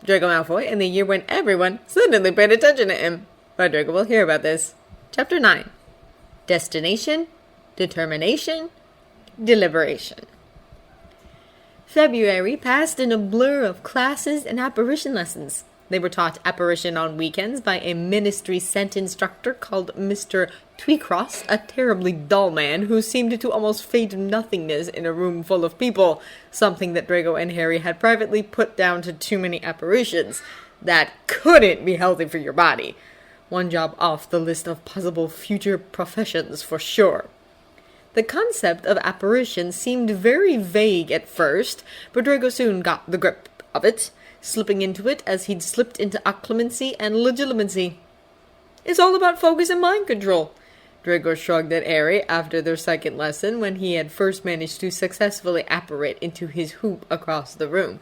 Draco Malfoy in the year when everyone suddenly paid attention to him. But Draco will hear about this. Chapter 9. Destination, Determination, Deliberation. February passed in a blur of classes and apparition lessons. They were taught apparition on weekends by a ministry-sent instructor called Mr. Tweecross, a terribly dull man who seemed to almost fade to nothingness in a room full of people, something that Draco and Harry had privately put down to too many apparitions. That couldn't be healthy for your body. One job off the list of possible future professions for sure. The concept of apparition seemed very vague at first, but Draco soon got the grip of it, slipping into it as he'd slipped into occlumency and legitimacy. It's all about focus and mind control. Draco shrugged at Harry after their second lesson when he had first managed to successfully apparate into his hoop across the room.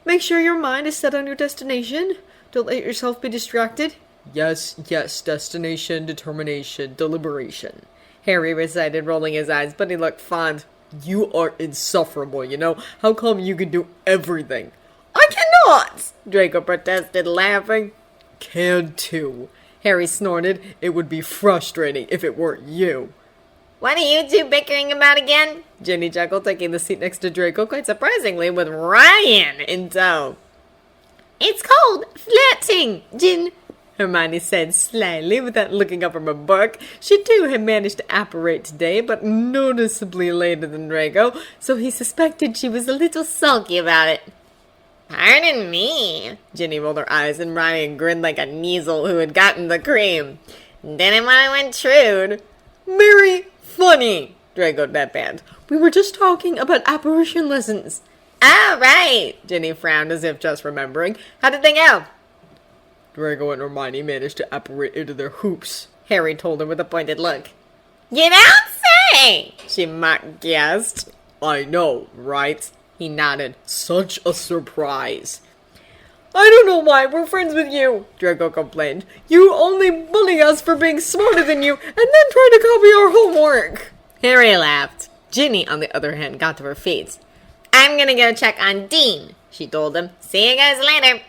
Make sure your mind is set on your destination. Don't let yourself be distracted. Yes, destination, determination, deliberation. Harry recited, rolling his eyes, but he looked fond. You are insufferable, you know. How come you can do everything? I cannot! Draco protested, laughing. Can too. Harry snorted. It would be frustrating if it weren't you. What are you two bickering about again? Ginny chuckled, taking the seat next to Draco, quite surprisingly, with Ryan in tow. It's called flirting, Gin, Hermione said slyly without looking up from her book. She too had managed to apparate today, but noticeably later than Draco, so he suspected she was a little sulky about it. Pardon me. Ginny rolled her eyes and Ryan grinned like a Kneasel who had gotten the cream. Didn't want to intrude. Very funny, Draco deadpanned. We were just talking about apparition lessons. Oh, right. Ginny frowned as if just remembering. How did they go? Draco and Hermione managed to apparate into their hoops, Harry told her with a pointed look. You don't say! She mock-guessed. I know, right? He nodded. Such a surprise. I don't know why we're friends with you, Draco complained. You only bully us for being smarter than you, and then try to copy our homework. Harry laughed. Ginny, on the other hand, got to her feet. I'm gonna go check on Dean, she told him. See you guys later.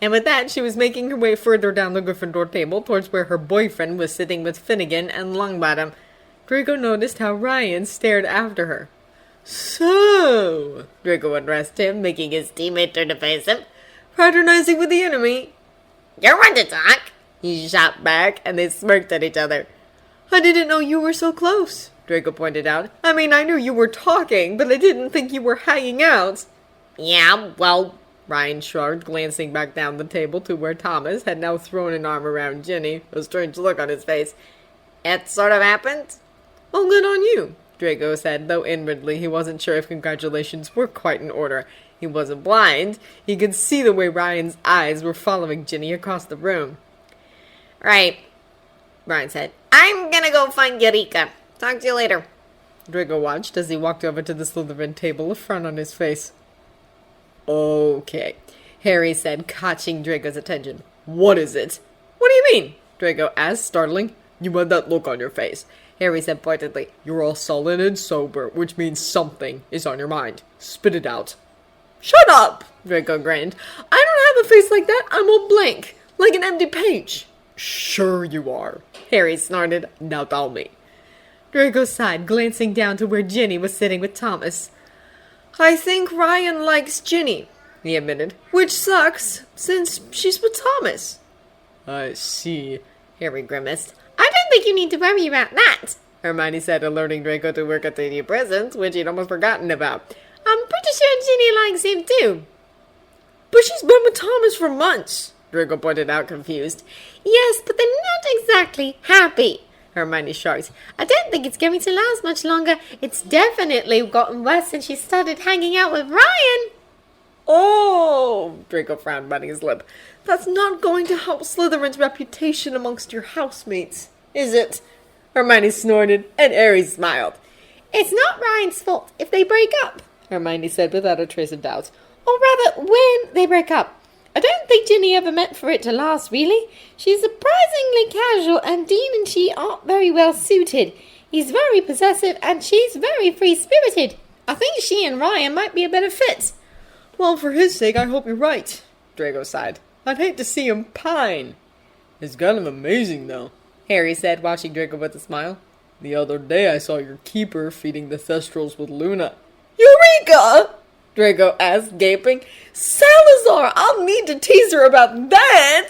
And with that, she was making her way further down the Gryffindor table towards where her boyfriend was sitting with Finnegan and Longbottom. Draco noticed how Ryan stared after her. So, Draco addressed him, making his teammate turn to face him. Fraternizing with the enemy. You're one to talk, he shot back, and they smirked at each other. I didn't know you were so close, Draco pointed out. I mean, I knew you were talking, but I didn't think you were hanging out. Yeah, well, Ryan shrugged, glancing back down the table to where Thomas had now thrown an arm around Ginny, a strange look on his face. It sort of happened? Well, good on you, Draco said, though inwardly he wasn't sure if congratulations were quite in order. He wasn't blind. He could see the way Ryan's eyes were following Ginny across the room. Right, Ryan said. I'm gonna go find Eureka. Talk to you later. Draco watched as he walked over to the Slytherin table, a frown on his face. Okay, Harry said, catching Draco's attention. What is it? What do you mean? Draco asked, startling. You had that look on your face. Harry said pointedly. You're all sullen and sober, which means something is on your mind. Spit it out. Shut up, Draco grinned. I don't have a face like that. I'm all blank, like an empty page. Sure you are, Harry snorted. Now tell me. Draco sighed, glancing down to where Ginny was sitting with Thomas. I think Ryan likes Ginny, he admitted, which sucks, since she's with Thomas. I see, Harry grimaced. I don't think you need to worry about that, Hermione said, alerting Draco to work at the new presents, which he'd almost forgotten about. I'm pretty sure Ginny likes him too. But she's been with Thomas for months, Draco pointed out, confused. Yes, but they're not exactly happy, Hermione shrugged. I don't think it's going to last much longer. It's definitely gotten worse since she started hanging out with Ryan. Oh, Draco frowned, biting his lip. That's not going to help Slytherin's reputation amongst your housemates, is it? Hermione snorted, and Harry smiled. It's not Ryan's fault if they break up, Hermione said without a trace of doubt. Or rather, when they break up. I don't think Ginny ever meant for it to last, really. She's surprisingly casual, and Dean and she aren't very well suited. He's very possessive, and she's very free-spirited. I think she and Ryan might be a better fit. Well, for his sake, I hope you're right. Draco sighed. I'd hate to see him pine. It's kind of amazing, though, Harry said, watching Draco with a smile. The other day I saw your keeper feeding the Thestrals with Luna. Eureka! Draco asked, gaping. Salazar, I'll need to tease her about that!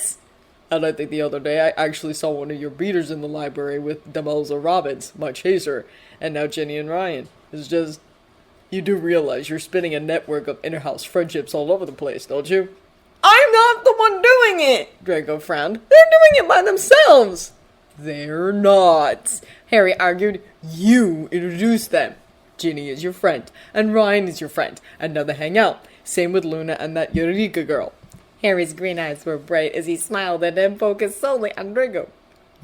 And I think the other day I actually saw one of your beaters in the library with Demelza Robbins, my chaser, and now Jenny and Ryan. It's just... You do realize you're spinning a network of inter-house friendships all over the place, don't you? I'm not the one doing it, Draco frowned. They're doing it by themselves. They're not, Harry argued. You introduced them. Ginny is your friend, and Ryan is your friend, and now they hang out. Same with Luna and that Eureka girl. Harry's green eyes were bright as he smiled and then focused solely on Draco.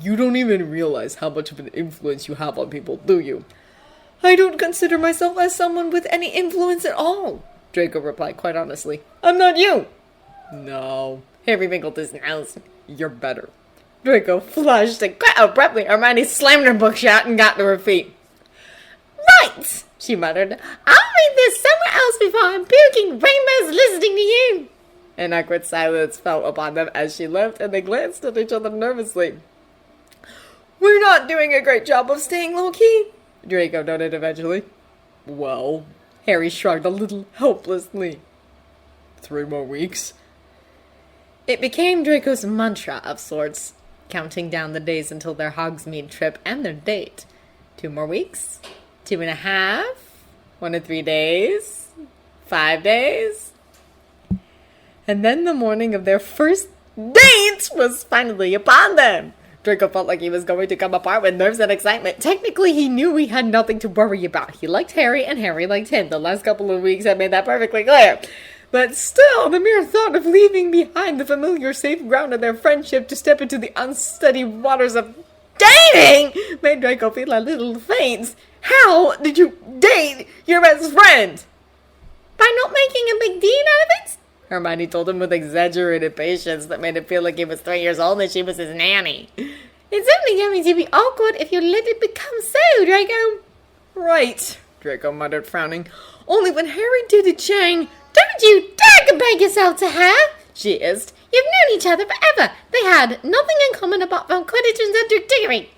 You don't even realize how much of an influence you have on people, do you? I don't consider myself as someone with any influence at all, Draco replied quite honestly. I'm not you. No. Harry wrinkled his nose. You're better. Draco flushed and quite abruptly Hermione slammed her book shut and got to her feet. Right, she muttered. I'll read this somewhere else before I'm puking rainbows listening to you. An awkward silence fell upon them as she left, and they glanced at each other nervously. We're not doing a great job of staying low-key, Draco noted eventually. Well, Harry shrugged a little helplessly. 3 more weeks? It became Draco's mantra of sorts, counting down the days until their Hogsmeade trip and their date. 2 more weeks? 2.5? 1 to 3 days? 5 days? And then the morning of their first date was finally upon them. Draco felt like he was going to come apart with nerves and excitement. Technically, he knew he had nothing to worry about. He liked Harry, and Harry liked him. The last couple of weeks had made that perfectly clear. But still, the mere thought of leaving behind the familiar safe ground of their friendship to step into the unsteady waters of dating made Draco feel a little faint. How did you date your best friend? By not making a big deal out of it? Hermione told him with exaggerated patience that made it feel like he was 3 years old and she was his nanny. It's only going to be awkward if you let it become so, Draco. Right, Draco muttered, frowning. Only when Harry did it, Jane. Don't you dare compare yourself to her, she hissed. You've known each other forever. They had nothing in common apart from Quidditch and Cedric Diggory.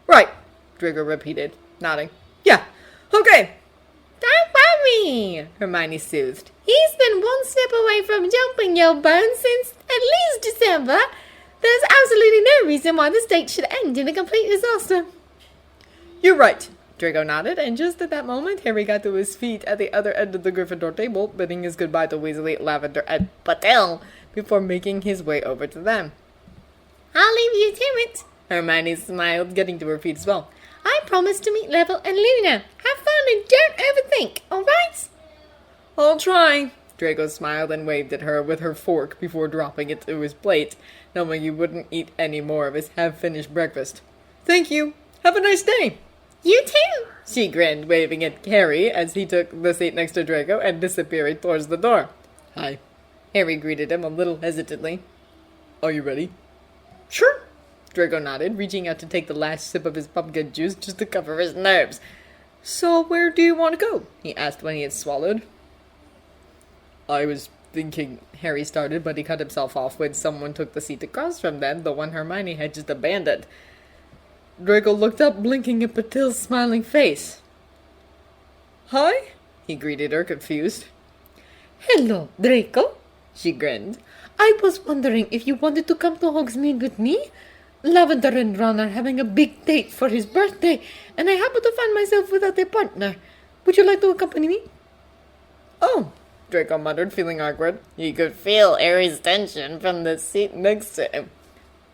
Right, Draco repeated, nodding. Yeah, okay. Don't worry, Hermione soothed. He's been one step away from jumping your bones since at least December. There's absolutely no reason why this date should end in a complete disaster. You're right, Draco nodded, and just at that moment, Harry got to his feet at the other end of the Gryffindor table, bidding his goodbye to Weasley, Lavender, and Patel, before making his way over to them. I'll leave you to it, Hermione smiled, getting to her feet as well. I promise to meet Neville and Luna. Have fun and don't overthink, alright? I'll try. Draco smiled and waved at her with her fork before dropping it to his plate, knowing he wouldn't eat any more of his half-finished breakfast. Thank you. Have a nice day. You too, she grinned, waving at Harry as he took the seat next to Draco and disappeared towards the door. Hi. Harry greeted him a little hesitantly. Are you ready? Sure. Draco nodded, reaching out to take the last sip of his pumpkin juice just to cover his nerves. So where do you want to go? He asked when he had swallowed. I was thinking, Harry started, but he cut himself off when someone took the seat across from them, the one Hermione had just abandoned. Draco looked up, blinking at Patil's smiling face. Hi? He greeted her, confused. Hello, Draco, she grinned. I was wondering if you wanted to come to Hogsmeade with me? Lavender and Ron are having a big date for his birthday, and I happen to find myself without a partner. Would you like to accompany me? Oh, Draco muttered, feeling awkward. He could feel Harry's tension from the seat next to him.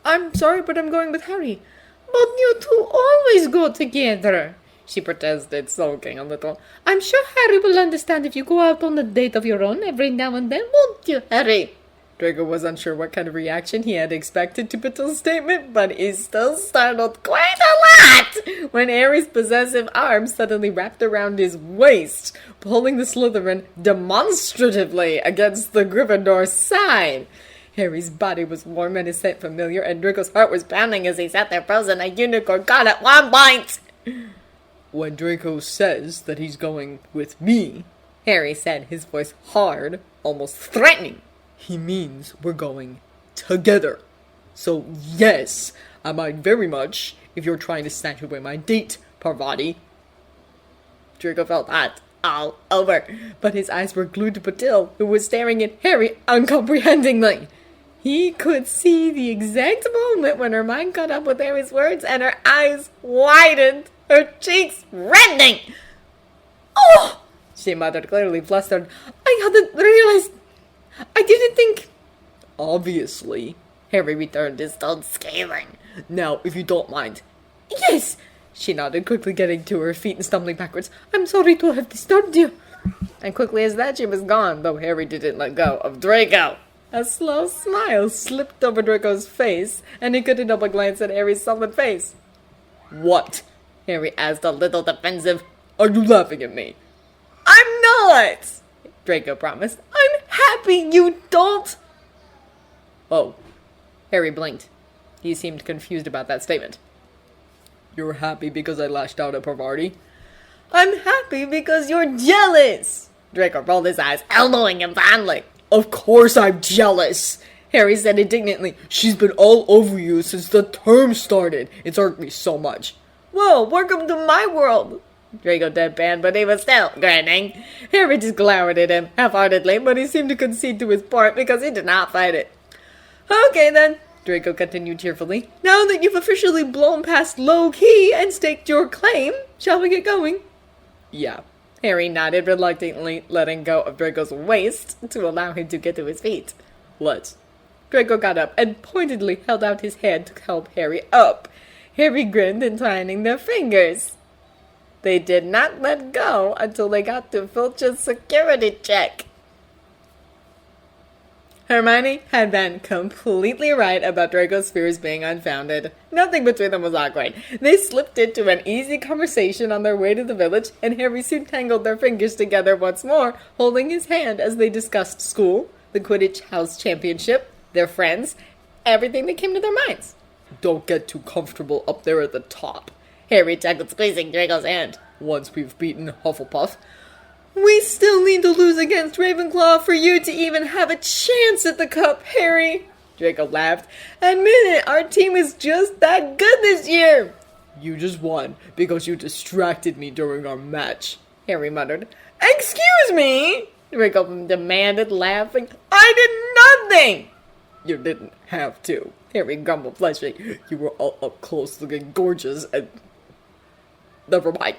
I'm sorry, but I'm going with Harry. But you two always go together, she protested, sulking a little. I'm sure Harry will understand if you go out on a date of your own every now and then, won't you, Harry? Draco was unsure what kind of reaction he had expected to Patil's statement, but he still startled quite a lot when Harry's possessive arm suddenly wrapped around his waist, pulling the Slytherin demonstratively against the Gryffindor side. Harry's body was warm and his scent familiar, and Draco's heart was pounding as he sat there frozen, a unicorn caught at one point. When Draco says that he's going with me, Harry said, his voice hard, almost threatening, He means we're going together. So yes, I mind very much if you're trying to snatch away my date, Parvati. Draco felt that all over, but his eyes were glued to Patil, who was staring at Harry uncomprehendingly. He could see the exact moment when her mind caught up with Harry's words and her eyes widened, her cheeks reddening. "Oh!" she muttered, clearly flustered. "I hadn't realized. I didn't think." Obviously, Harry returned, his tone scathing. Now, if you don't mind. "Yes," she nodded, quickly getting to her feet and stumbling backwards. "I'm sorry to have disturbed you." And quickly as that, she was gone, though Harry didn't let go of Draco. A slow smile slipped over Draco's face, and he couldn't help but glance at Harry's sullen face. What? Harry asked, a little defensive. Are you laughing at me? "I'm not!" Draco promised. "I'm happy you don't." Oh. Harry blinked. He seemed confused about that statement. You're happy because I lashed out at Parvati? "I'm happy because you're jealous." Draco rolled his eyes, elbowing him fondly. Of course I'm jealous, Harry said indignantly. She's been all over you since the term started. It's hurt me so much. "Whoa, welcome to my world." Draco deadpanned, but he was still grinning. Harry just glowered at him, half-heartedly, but he seemed to concede to his part because he did not fight it. "Okay then," Draco continued cheerfully. "Now that you've officially blown past low-key and staked your claim, shall we get going?" Yeah. Harry nodded reluctantly, letting go of Draco's waist to allow him to get to his feet. Let's. Draco got up and pointedly held out his hand to help Harry up. Harry grinned, entwining their fingers. They did not let go until they got to Filch's security check. Hermione had been completely right about Draco's fears being unfounded. Nothing between them was awkward. They slipped into an easy conversation on their way to the village, and Harry soon tangled their fingers together once more, holding his hand as they discussed school, the Quidditch House Championship, their friends, everything that came to their minds. Don't get too comfortable up there at the top, Harry chuckled, squeezing Draco's hand. Once we've beaten Hufflepuff. "We still need to lose against Ravenclaw for you to even have a chance at the cup, Harry," Draco laughed. "Admit it, our team is just that good this year." You just won because you distracted me during our match, Harry muttered. "Excuse me," Draco demanded, laughing. "I did nothing." You didn't have to, Harry grumbled, flushing. You were all up close looking gorgeous and... Never mind.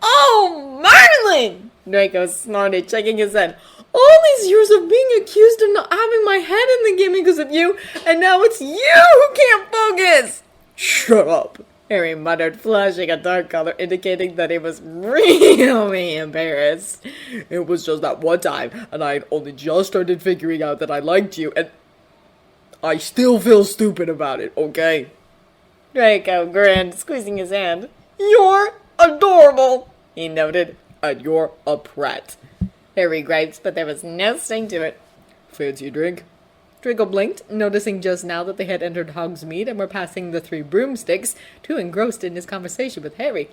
"Oh, Merlin!" Draco snorted, shaking his head. "All these years of being accused of not having my head in the game because of you, and now it's you who can't focus!" Shut up, Harry muttered, flushing a dark color, indicating that he was really embarrassed. It was just that one time, and I had only just started figuring out that I liked you, and I still feel stupid about it, okay? Draco grinned, squeezing his hand. "You're adorable," he noted. And you're a prat. Harry griped, but there was no sting to it. Fancy a drink? Draco blinked, noticing just now that they had entered Hogsmeade and were passing the 3 broomsticks, too engrossed in his conversation with Harry.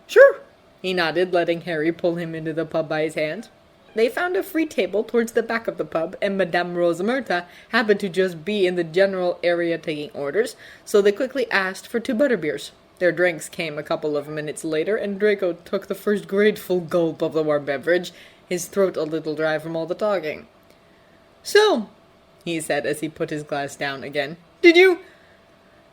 Sure, he nodded, letting Harry pull him into the pub by his hand. They found a free table towards the back of the pub, and Madame Rosamerta happened to just be in the general area taking orders, so they quickly asked for 2 butterbeers. Their drinks came a couple of minutes later, and Draco took the first grateful gulp of the warm beverage, his throat a little dry from all the talking. "So," he said as he put his glass down again, "did you—"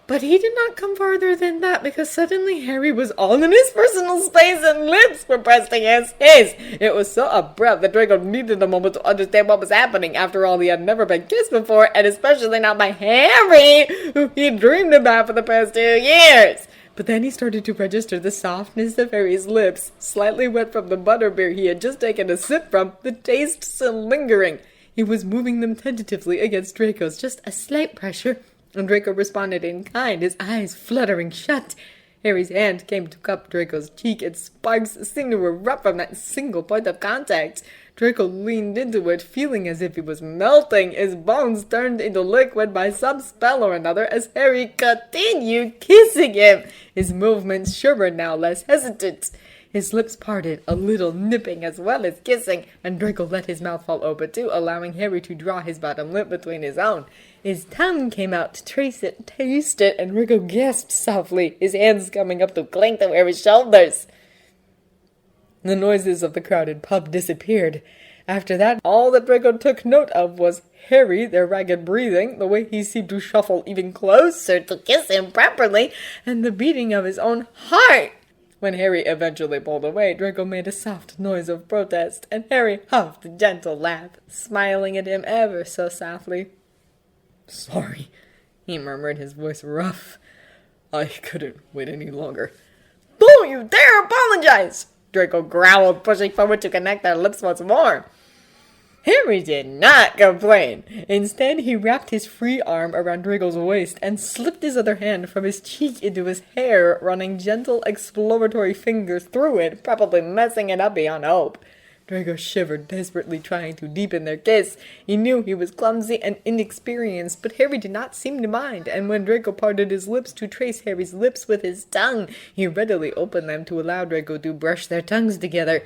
But he did not come farther than that, because suddenly Harry was all in his personal space and lips were pressed against his. It was so abrupt that Draco needed a moment to understand what was happening. After all, he had never been kissed before, and especially not by Harry, who he dreamed about for the past 2 years. But then he started to register the softness of Harry's lips, slightly wet from the butterbeer he had just taken a sip from, the taste still lingering. He was moving them tentatively against Draco's, just a slight pressure, and Draco responded in kind, his eyes fluttering shut. Harry's hand came to cup Draco's cheek, and sparks seemed to erupt from that single point of contact. Draco leaned into it, feeling as if he was melting, his bones turned into liquid by some spell or another as Harry continued kissing him, his movements surer now, less hesitant. His lips parted, a little nipping as well as kissing, and Draco let his mouth fall open too, allowing Harry to draw his bottom lip between his own. His tongue came out to trace it, taste it, and Draco gasped softly, his hands coming up to cling to Harry's shoulders. The noises of the crowded pub disappeared. After that, all that Draco took note of was Harry, their ragged breathing, the way he seemed to shuffle even closer to kiss him properly, and the beating of his own heart. When Harry eventually pulled away, Draco made a soft noise of protest, and Harry huffed a gentle laugh, smiling at him ever so softly. "Sorry," he murmured, his voice rough. "I couldn't wait any longer." "Don't you dare apologize!" Draco growled, pushing forward to connect their lips once more. Harry did not complain. Instead, he wrapped his free arm around Draco's waist and slipped his other hand from his cheek into his hair, running gentle exploratory fingers through it, probably messing it up beyond hope. Draco shivered, desperately trying to deepen their kiss. He knew he was clumsy and inexperienced, but Harry did not seem to mind, and when Draco parted his lips to trace Harry's lips with his tongue, he readily opened them to allow Draco to brush their tongues together.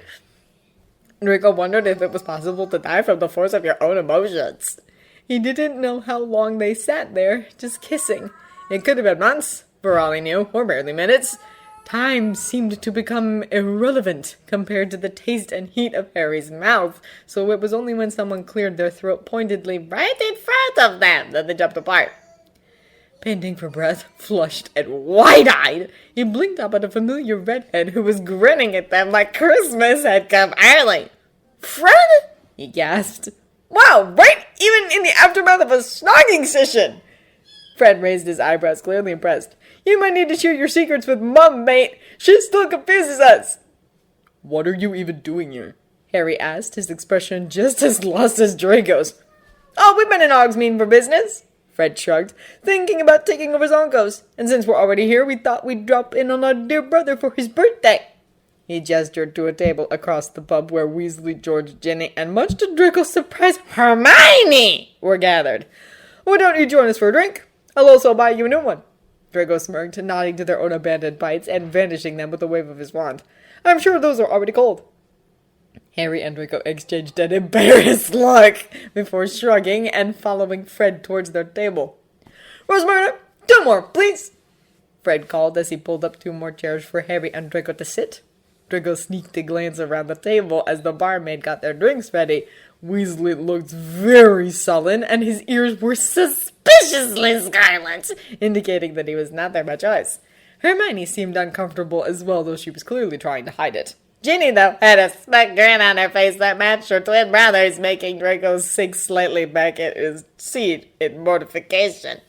Draco wondered if it was possible to die from the force of your own emotions. He didn't know how long they sat there, just kissing. It could have been months, for all he knew, or barely minutes. Time seemed to become irrelevant compared to the taste and heat of Harry's mouth, so it was only when someone cleared their throat pointedly right in front of them that they jumped apart. Panting for breath, flushed and wide-eyed, he blinked up at a familiar redhead who was grinning at them like Christmas had come early. "Fred?" he gasped. "Wow, right even in the aftermath of a snogging session!" Fred raised his eyebrows, clearly impressed. "You might need to share your secrets with Mum, mate. She still confuses us." "What are you even doing here?" Harry asked, his expression just as lost as Draco's. "Oh, we've been in Hogsmeade for business," Fred shrugged, "thinking about taking over Zonko's. And since we're already here, we thought we'd drop in on our dear brother for his birthday." He gestured to a table across the pub where Weasley, George, Ginny, and much to Draco's surprise, Hermione were gathered. "Why don't you join us for a drink? I'll also buy you a new one." Draco smirked, nodding to their own abandoned bites and vanishing them with a wave of his wand. "I'm sure those are already cold." Harry and Draco exchanged an embarrassed look before shrugging and following Fred towards their table. "Rosmerta, 2 more, please," Fred called as he pulled up 2 more chairs for Harry and Draco to sit. Draco sneaked a glance around the table as the barmaid got their drinks ready. Weasley looked very sullen, and his ears were suspiciously scarlet, indicating that he was not there by choice. Hermione seemed uncomfortable as well, though she was clearly trying to hide it. Ginny, though, had a smug grin on her face that matched her twin brothers, making Draco sink slightly back at his seat in mortification.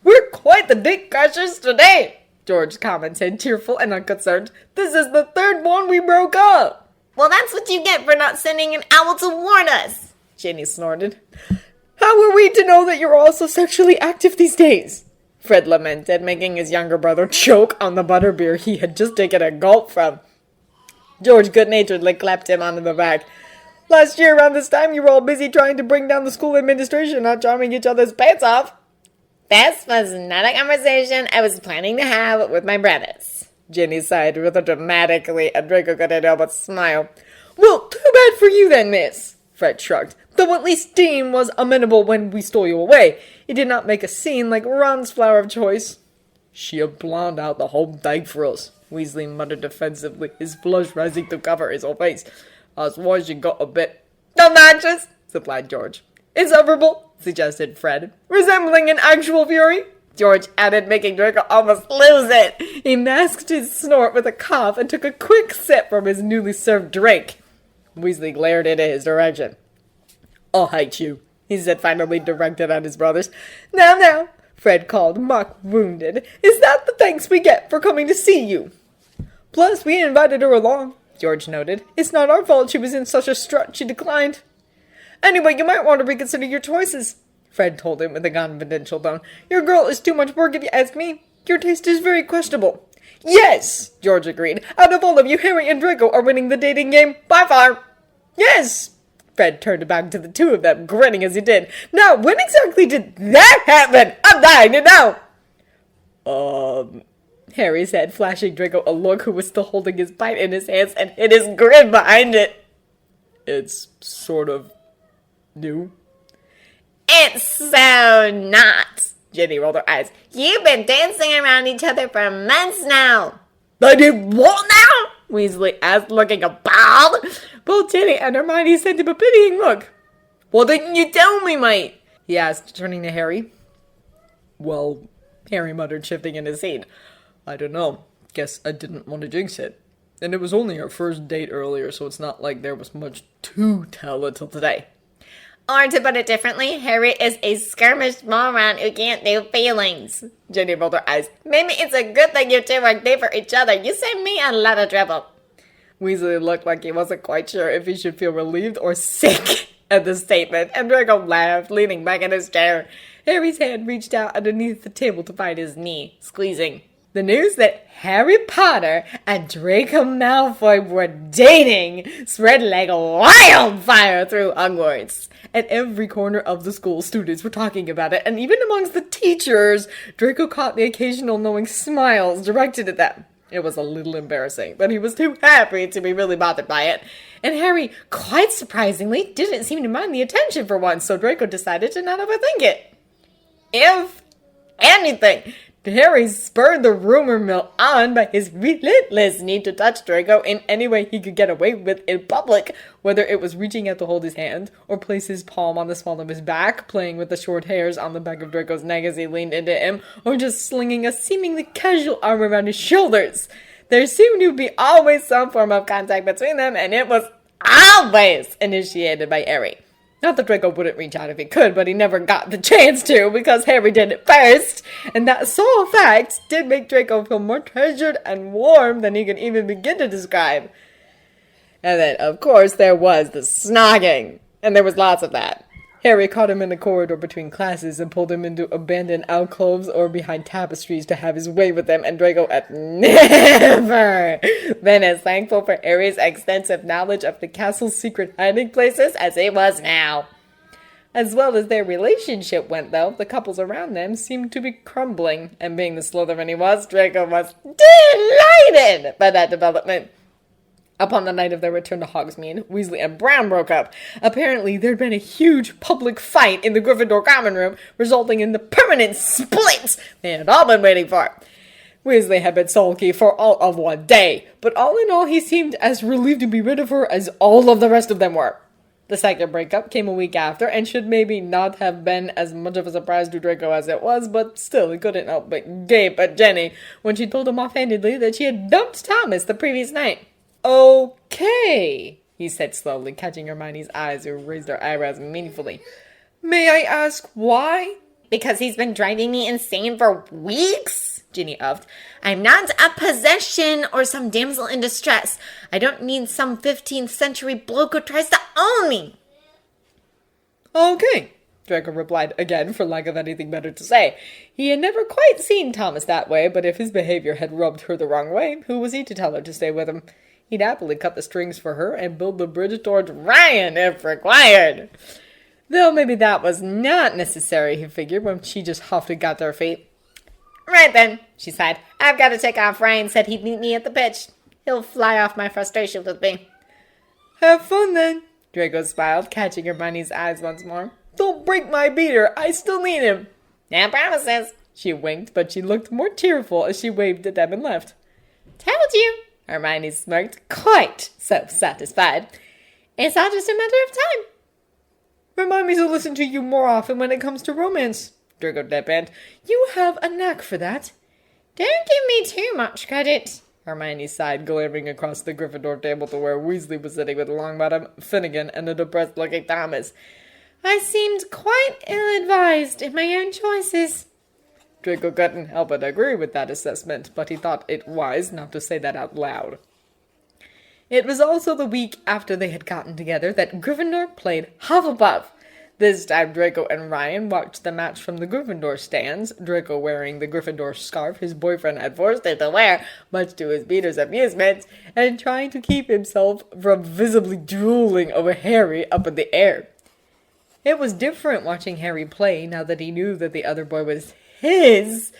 "We're quite the date crashers today," George commented, cheerful and unconcerned. "This is the 3rd one we broke up." "Well, that's what you get for not sending an owl to warn us," Ginny snorted. "How were we to know that you're all so sexually active these days?" Fred lamented, making his younger brother choke on the butterbeer he had just taken a gulp from. George good-naturedly clapped him on the back. "Last year around this time you were all busy trying to bring down the school administration, not charming each other's pants off." "This was not a conversation I was planning to have with my brothers," Ginny sighed rather dramatically, and Draco couldn't help but smile. "Well, too bad for you then, miss," Fred shrugged. "Though at least Dean was amenable when we stole you away. He did not make a scene like Ron's flower of choice." "She had planned out the whole thing for us," Weasley muttered defensively, his blush rising to cover his whole face. "That's why she got a bit—" "Obnoxious," supplied George. "Insufferable," suggested Fred. "Resembling an actual fury," George added, making Draco almost lose it. He masked his snort with a cough and took a quick sip from his newly served drink. Weasley glared in his direction. "I'll hate you," he said, finally directed at his brothers. Now, Fred called, mock-wounded. "Is that the thanks we get for coming to see you?" "Plus, we invited her along," George noted. "It's not our fault she was in such a strut she declined." "Anyway, you might want to reconsider your choices," Fred told him with a confidential tone. "Your girl is too much work if you ask me. Your taste is very questionable." "Yes," George agreed. "Out of all of you, Harry and Draco are winning the dating game by far." "Yes!" Fred turned back to the 2 of them, grinning as he did. "Now, when exactly did that happen? I'm dying to know." Harry said, flashing Draco a look who was still holding his bite in his hands and hid his grin behind it. It's sort of new. It's so not. Ginny rolled her eyes. You've been dancing around each other for months now. I did what now? Weasley asked, looking appalled. Both Ginny and Hermione sent him a pitying look. Well, didn't you tell me, mate? He asked, turning to Harry. Well, Harry muttered, shifting in his seat. I don't know. Guess I didn't want to jinx it. And it was only our first date earlier, so it's not like there was much to tell until today. Or to put it differently, Harry is a skirmish moron who can't do feelings. Ginny rolled her eyes. Maybe it's a good thing you two are there for each other. You saved me a lot of trouble. Weasley looked like he wasn't quite sure if he should feel relieved or sick at the statement, and Draco laughed, leaning back in his chair. Harry's hand reached out underneath the table to find his knee, squeezing. The news that Harry Potter and Draco Malfoy were dating spread like wildfire through Hogwarts. At every corner of the school, students were talking about it, and even amongst the teachers, Draco caught the occasional knowing smiles directed at them. It was a little embarrassing, but he was too happy to be really bothered by it. And Harry, quite surprisingly, didn't seem to mind the attention for once, so Draco decided to not overthink it. If anything, Harry spurred the rumor mill on by his relentless need to touch Draco in any way he could get away with in public, whether it was reaching out to hold his hand, or place his palm on the small of his back, playing with the short hairs on the back of Draco's neck as he leaned into him, or just slinging a seemingly casual arm around his shoulders. There seemed to be always some form of contact between them, and it was always initiated by Harry. Not that Draco wouldn't reach out if he could, but he never got the chance to because Harry did it first. And that sole fact did make Draco feel more treasured and warm than he could even begin to describe. And then, of course, there was the snogging. And there was lots of that. Harry caught him in the corridor between classes and pulled him into abandoned alcoves or behind tapestries to have his way with them, and Draco had never been as thankful for Harry's extensive knowledge of the castle's secret hiding places as he was now. As well as their relationship went, though, the couples around them seemed to be crumbling, and being the Slytherin he was, Draco was delighted by that development. Upon the night of their return to Hogsmeade, Weasley and Brown broke up. Apparently, there'd been a huge public fight in the Gryffindor common room, resulting in the permanent split they had all been waiting for. Weasley had been sulky for all of one day, but all in all, he seemed as relieved to be rid of her as all of the rest of them were. The second breakup came a week after, and should maybe not have been as much of a surprise to Draco as it was, but still, he couldn't help but gape at Jenny when she told him offhandedly that she had dumped Thomas the previous night. Okay, he said slowly, catching Hermione's eyes, who raised her eyebrows meaningfully. May I ask why? Because he's been driving me insane for weeks, Ginny uffed. I'm not a possession or some damsel in distress. I don't need some 15th century bloke who tries to own me. Okay, Draco replied again for lack of anything better to say. He had never quite seen Thomas that way, but if his behavior had rubbed her the wrong way, who was he to tell her to stay with him? He'd happily cut the strings for her and build the bridge towards Ryan if required. Though maybe that was not necessary, he figured, when she just huffed and got to her feet. Right then, she sighed. I've got to take off. Ryan said he'd meet me at the pitch. He'll fly off my frustration with me. Have fun then, Draco smiled, catching Hermione's eyes once more. Don't break my beater. I still need him. No promises. She winked, but she looked more cheerful as she waved at them and left. Told you. Hermione smirked, quite self-satisfied. It's all just a matter of time. Remind me to listen to you more often when it comes to romance, Draco deadpanned. You have a knack for that. Don't give me too much credit, Hermione sighed, glaring across the Gryffindor table to where Weasley was sitting with Longbottom, Finnegan, and a depressed-looking Thomas. I seemed quite ill-advised in my own choices. Draco couldn't help but agree with that assessment, but he thought it wise not to say that out loud. It was also the week after they had gotten together that Gryffindor played Hufflepuff. This time Draco and Ryan watched the match from the Gryffindor stands, Draco wearing the Gryffindor scarf his boyfriend had forced him to wear, much to his beater's amusement, and trying to keep himself from visibly drooling over Harry up in the air. It was different watching Harry play now that he knew that the other boy was his.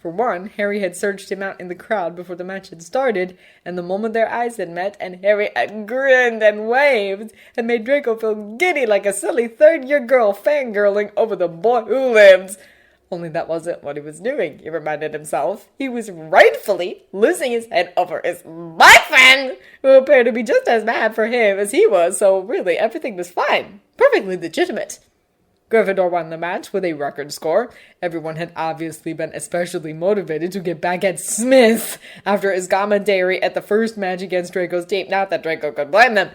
For one, Harry had searched him out in the crowd before the match had started, and the moment their eyes had met, and Harry had grinned and waved, had made Draco feel giddy like a silly third-year girl fangirling over the boy who lives. Only that wasn't what he was doing, he reminded himself. He was rightfully losing his head over his boyfriend, who appeared to be just as mad for him as he was, so really everything was fine. Perfectly legitimate. Gryffindor won the match with a record score. Everyone had obviously been especially motivated to get back at Smith after his commentary at the first match against Draco's team. Not that Draco could blame them.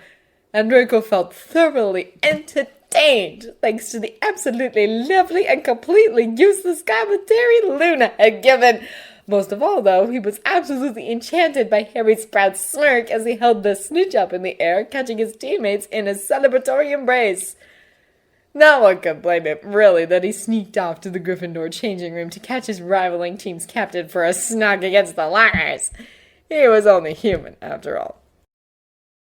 And Draco felt thoroughly entertained thanks to the absolutely lovely and completely useless commentary Luna had given. Most of all, though, he was absolutely enchanted by Harry's proud smirk as he held the snitch up in the air, catching his teammates in a celebratory embrace. No one could blame him, really, that he sneaked off to the Gryffindor changing room to catch his rivaling team's captain for a snug against the Liars. He was only human, after all.